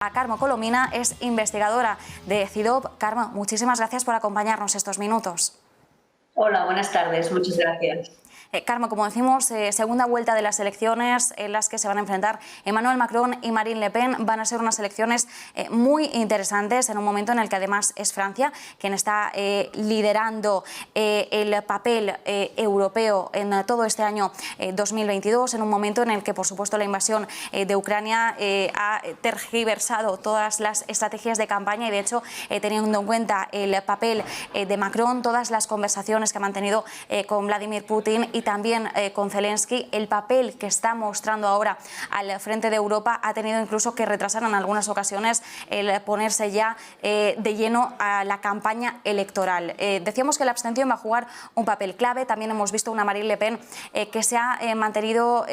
A Carmo Colomina, es investigadora de CIDOB. Carmo, muchísimas gracias por acompañarnos estos minutos. Hola, buenas tardes, muchas gracias. Carmo, como decimos, segunda vuelta de las elecciones en las que se van a enfrentar Emmanuel Macron y Marine Le Pen. Van a ser unas elecciones muy interesantes en un momento en el que además es Francia quien está liderando el papel europeo en todo este año 2022, en un momento en el que, por supuesto, la invasión de Ucrania ha tergiversado todas las estrategias de campaña y, de hecho, teniendo en cuenta el papel de Macron, todas las conversaciones que ha mantenido con Vladimir Putin y también con Zelensky, el papel que está mostrando ahora al frente de Europa ha tenido incluso que retrasar en algunas ocasiones el ponerse ya de lleno a la campaña electoral. Decíamos que la abstención va a jugar un papel clave. También hemos visto una Marine Le Pen que se ha mantenido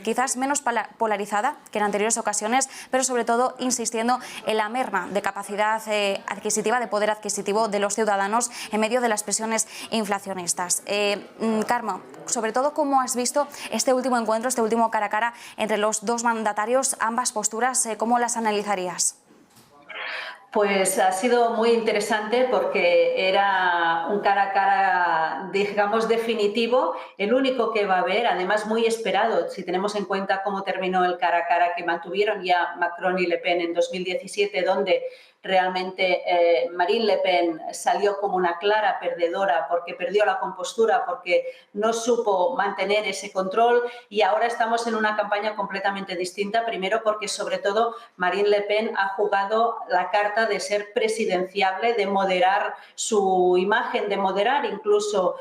quizás menos polarizada que en anteriores ocasiones, pero sobre todo insistiendo en la merma de capacidad adquisitiva, de poder adquisitivo de los ciudadanos en medio de las presiones inflacionistas. Carmo, sobre todo, ¿cómo has visto este último encuentro, este último cara a cara entre los dos mandatarios, ambas posturas? ¿Cómo las analizarías? Pues ha sido muy interesante porque era un cara a cara, digamos, definitivo, el único que va a haber, además muy esperado, si tenemos en cuenta cómo terminó el cara a cara que mantuvieron ya Macron y Le Pen en 2017, donde realmente Marine Le Pen salió como una clara perdedora porque perdió la compostura, porque no supo mantener ese control, y ahora estamos en una campaña completamente distinta, primero porque sobre todo Marine Le Pen ha jugado la carta de ser presidenciable, de moderar su imagen, de moderar incluso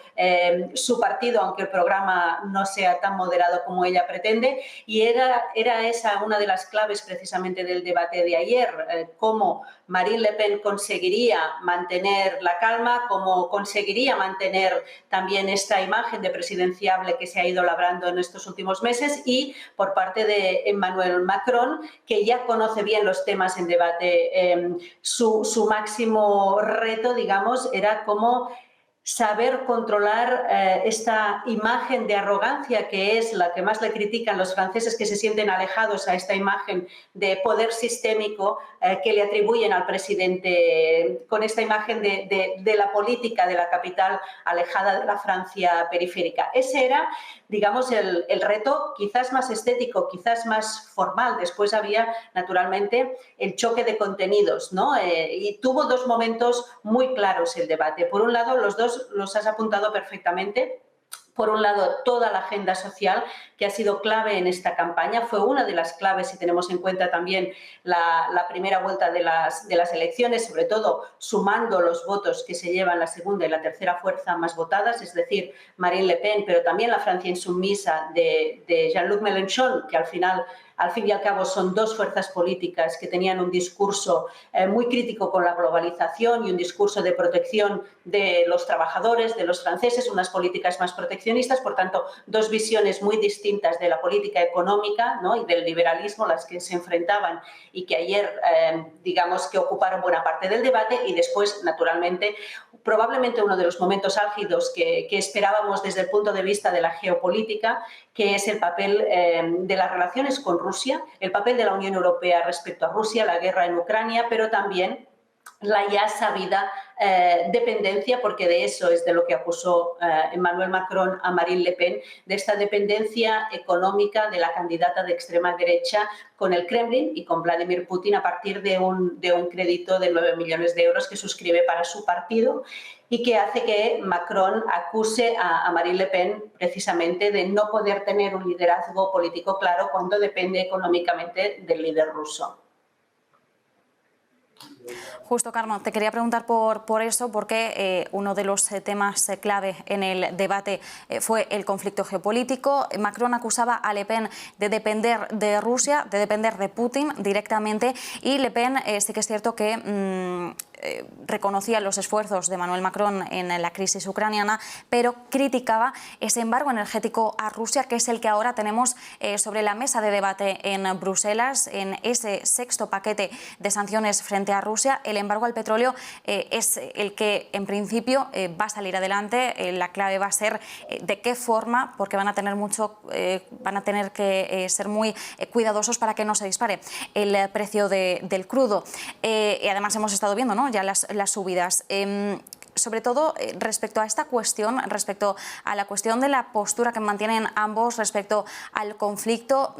su partido, aunque el programa no sea tan moderado como ella pretende, y era esa una de las claves precisamente del debate de ayer, cómo Marine Le Pen conseguiría mantener la calma, cómo conseguiría mantener también esta imagen de presidenciable que se ha ido labrando en estos últimos meses, y por parte de Emmanuel Macron, que ya conoce bien los temas en debate. Su máximo reto, digamos, era cómo saber controlar esta imagen de arrogancia, que es la que más le critican los franceses, que se sienten alejados a esta imagen de poder sistémico que le atribuyen al presidente, con esta imagen de la política de la capital alejada de la Francia periférica. Ese era, digamos, el reto, quizás más estético, quizás más formal. Después había, naturalmente, el choque de contenidos, ¿no? Y tuvo dos momentos muy claros el debate. Por un lado, los dos los has apuntado perfectamente. Por un lado, toda la agenda social, que ha sido clave en esta campaña, fue una de las claves si tenemos en cuenta también la primera vuelta de las elecciones, sobre todo sumando los votos que se llevan la segunda y la tercera fuerza más votadas, es decir, Marine Le Pen, pero también la Francia insumisa de Jean-Luc Mélenchon, que al fin y al cabo son dos fuerzas políticas que tenían un discurso muy crítico con la globalización y un discurso de protección de los trabajadores, de los franceses, unas políticas más proteccionistas. Por tanto, dos visiones muy distintas de la política económica, ¿no?, y del liberalismo, las que se enfrentaban y que ayer, digamos, que ocuparon buena parte del debate. Y después, naturalmente, probablemente uno de los momentos álgidos que esperábamos desde el punto de vista de la geopolítica, que es el papel de las relaciones con Rusia, el papel de la Unión Europea respecto a Rusia, la guerra en Ucrania, pero también la ya sabida dependencia, porque de eso es de lo que acusó Emmanuel Macron a Marine Le Pen, de esta dependencia económica de la candidata de extrema derecha con el Kremlin y con Vladimir Putin a partir de un crédito de 9 millones de euros que suscribe para su partido, y que hace que Macron acuse a Marine Le Pen precisamente de no poder tener un liderazgo político claro cuando depende económicamente del líder ruso. Justo, Carmo, te quería preguntar por eso, porque uno de los temas clave en el debate fue el conflicto geopolítico. Macron acusaba a Le Pen de depender de Rusia, de depender de Putin directamente, y Le Pen sí que es cierto que reconocía los esfuerzos de Emmanuel Macron en la crisis ucraniana, pero criticaba ese embargo energético a Rusia, que es el que ahora tenemos sobre la mesa de debate en Bruselas, en ese sexto paquete de sanciones frente a Rusia. El embargo al petróleo es el que en principio va a salir adelante. La clave va a ser de qué forma, porque van a tener que ser muy cuidadosos para que no se dispare el precio del crudo. Y además hemos estado viendo, ¿no?, ya las subidas. Sobre todo respecto a esta cuestión, respecto a la cuestión de la postura que mantienen ambos respecto al conflicto,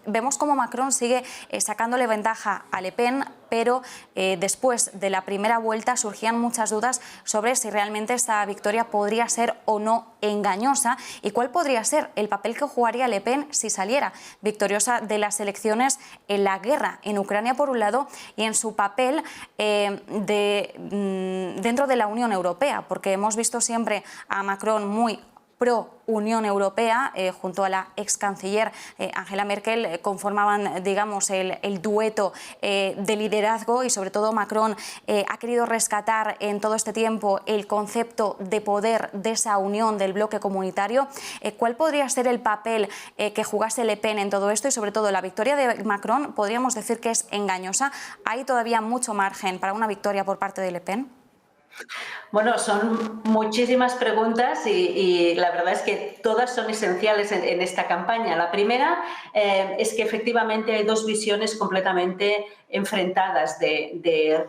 vemos cómo Macron sigue sacándole ventaja a Le Pen, pero después de la primera vuelta surgían muchas dudas sobre si realmente esta victoria podría ser o no engañosa y cuál podría ser el papel que jugaría Le Pen si saliera victoriosa de las elecciones en la guerra en Ucrania por un lado y en su papel dentro de la Unión Europea, porque hemos visto siempre a Macron muy pro Unión Europea, junto a la ex canciller Angela Merkel, conformaban, digamos, el dueto de liderazgo, y sobre todo Macron ha querido rescatar en todo este tiempo el concepto de poder de esa unión del bloque comunitario. ¿Cuál podría ser el papel que jugase Le Pen en todo esto? Y sobre todo, la victoria de Macron, ¿podríamos decir que es engañosa? ¿Hay todavía mucho margen para una victoria por parte de Le Pen? Bueno, son muchísimas preguntas y la verdad es que todas son esenciales en esta campaña. La primera es que efectivamente hay dos visiones completamente enfrentadas de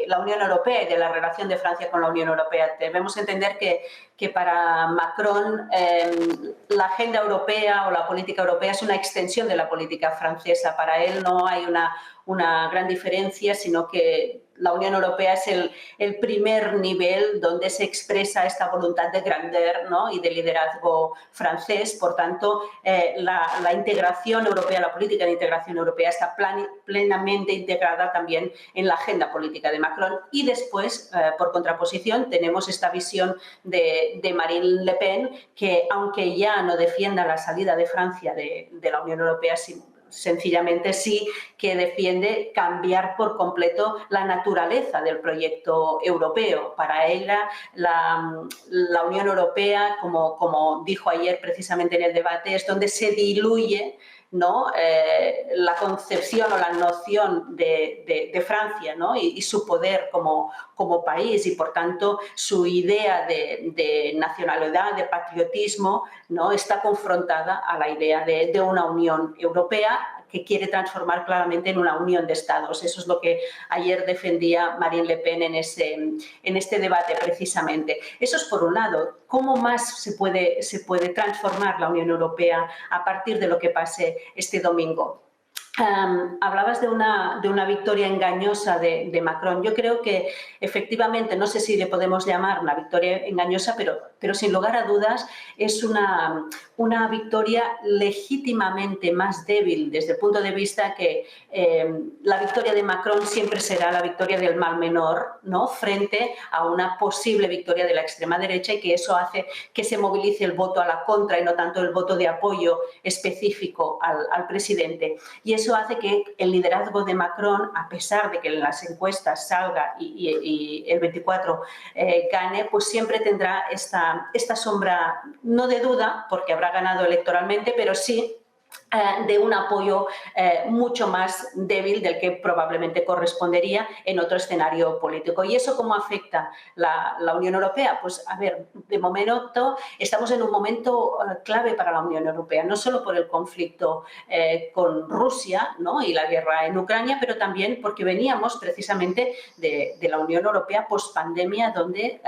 la Unión Europea y de la relación de Francia con la Unión Europea. Debemos entender que para Macron la agenda europea o la política europea es una extensión de la política francesa. Para él no hay una gran diferencia, sino que la Unión Europea es el primer nivel donde se expresa esta voluntad de grandeur, ¿no?, y de liderazgo francés. Por tanto, la integración europea, la política de integración europea está plenamente integrada también en la agenda política de Macron. Y después, por contraposición, tenemos esta visión de Marine Le Pen, que aunque ya no defienda la salida de Francia de la Unión Europea, sencillamente sí que defiende cambiar por completo la naturaleza del proyecto europeo. Para ella, la Unión Europea, como dijo ayer precisamente en el debate, es donde se diluye, ¿no?, la concepción o la noción de Francia, ¿no?, y su poder como país, y por tanto su idea de nacionalidad, de patriotismo, ¿no?, está confrontada a la idea de una Unión Europea que quiere transformar claramente en una unión de Estados. Eso es lo que ayer defendía Marine Le Pen en este debate precisamente. Eso es por un lado. ¿Cómo más se puede transformar la Unión Europea a partir de lo que pase este domingo? Hablabas de una victoria engañosa de Macron. Yo creo que efectivamente, no sé si le podemos llamar una victoria engañosa, pero sin lugar a dudas es una victoria legítimamente más débil desde el punto de vista que la victoria de Macron siempre será la victoria del mal menor, ¿no?, frente a una posible victoria de la extrema derecha, y que eso hace que se movilice el voto a la contra y no tanto el voto de apoyo específico al presidente. Y eso hace que el liderazgo de Macron, a pesar de que en las encuestas salga y el 24 gane, pues siempre tendrá esta sombra, no de duda, porque habrá ganado electoralmente, pero sí de un apoyo mucho más débil del que probablemente correspondería en otro escenario político. ¿Y eso cómo afecta la Unión Europea? Pues, a ver, de momento estamos en un momento clave para la Unión Europea, no solo por el conflicto con Rusia, ¿no?, y la guerra en Ucrania, pero también porque veníamos precisamente de la Unión Europea post-pandemia, donde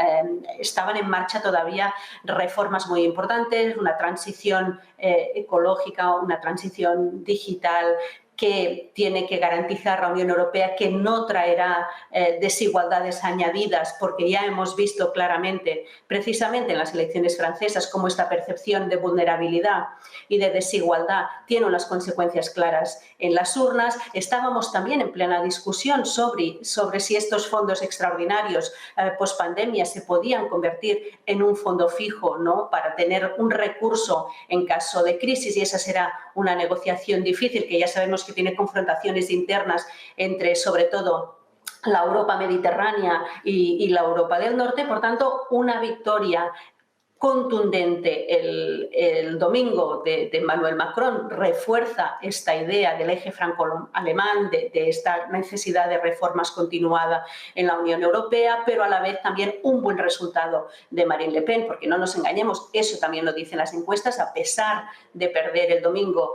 estaban en marcha todavía reformas muy importantes, una transición ecológica, una transición digital que tiene que garantizar la Unión Europea, que no traerá desigualdades añadidas, porque ya hemos visto claramente, precisamente en las elecciones francesas, cómo esta percepción de vulnerabilidad y de desigualdad tiene unas consecuencias claras en las urnas. Estábamos también en plena discusión sobre si estos fondos extraordinarios post-pandemia se podían convertir en un fondo fijo, ¿no?, para tener un recurso en caso de crisis, y esa será una negociación difícil, que ya sabemos que tiene confrontaciones internas entre, sobre todo, la Europa mediterránea y la Europa del Norte. Por tanto, una victoria contundente el domingo de Emmanuel Macron refuerza esta idea del eje franco-alemán, de esta necesidad de reformas continuada en la Unión Europea, pero a la vez también un buen resultado de Marine Le Pen, porque no nos engañemos, eso también lo dicen las encuestas, a pesar de perder el domingo,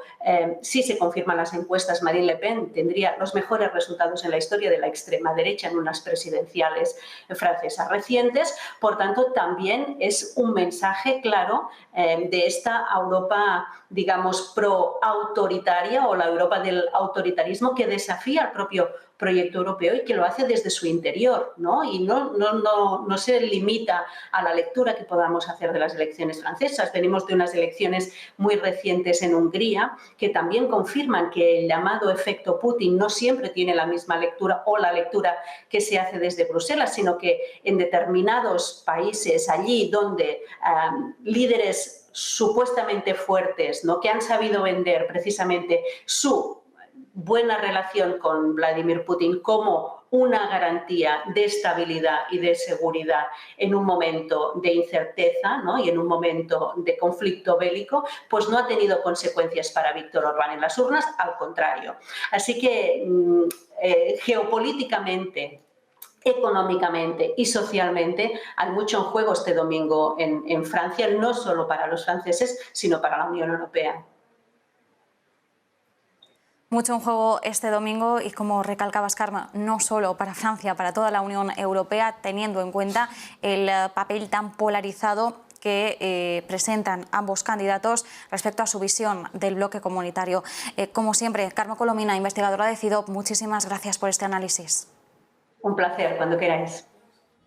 si se confirman las encuestas, Marine Le Pen tendría los mejores resultados en la historia de la extrema derecha en unas presidenciales francesas recientes. Por tanto, también es un mensaje claro de esta Europa, digamos, pro-autoritaria o la Europa del autoritarismo que desafía al propio proyecto europeo y que lo hace desde su interior, ¿no? Y no se limita a la lectura que podamos hacer de las elecciones francesas. Venimos de unas elecciones muy recientes en Hungría que también confirman que el llamado efecto Putin no siempre tiene la misma lectura o la lectura que se hace desde Bruselas, sino que en determinados países, allí donde líderes supuestamente fuertes, ¿no?, que han sabido vender precisamente su buena relación con Vladimir Putin como una garantía de estabilidad y de seguridad en un momento de incerteza, ¿no?, y en un momento de conflicto bélico, pues no ha tenido consecuencias para Víctor Orbán en las urnas, al contrario. Así que geopolíticamente, económicamente y socialmente hay mucho en juego este domingo en Francia, no solo para los franceses, sino para la Unión Europea. Mucho en juego este domingo y, como recalcabas, Carme, no solo para Francia, para toda la Unión Europea, teniendo en cuenta el papel tan polarizado que presentan ambos candidatos respecto a su visión del bloque comunitario. Como siempre, Carme Colomina, investigadora de CIDOB, muchísimas gracias por este análisis. Un placer, cuando queráis.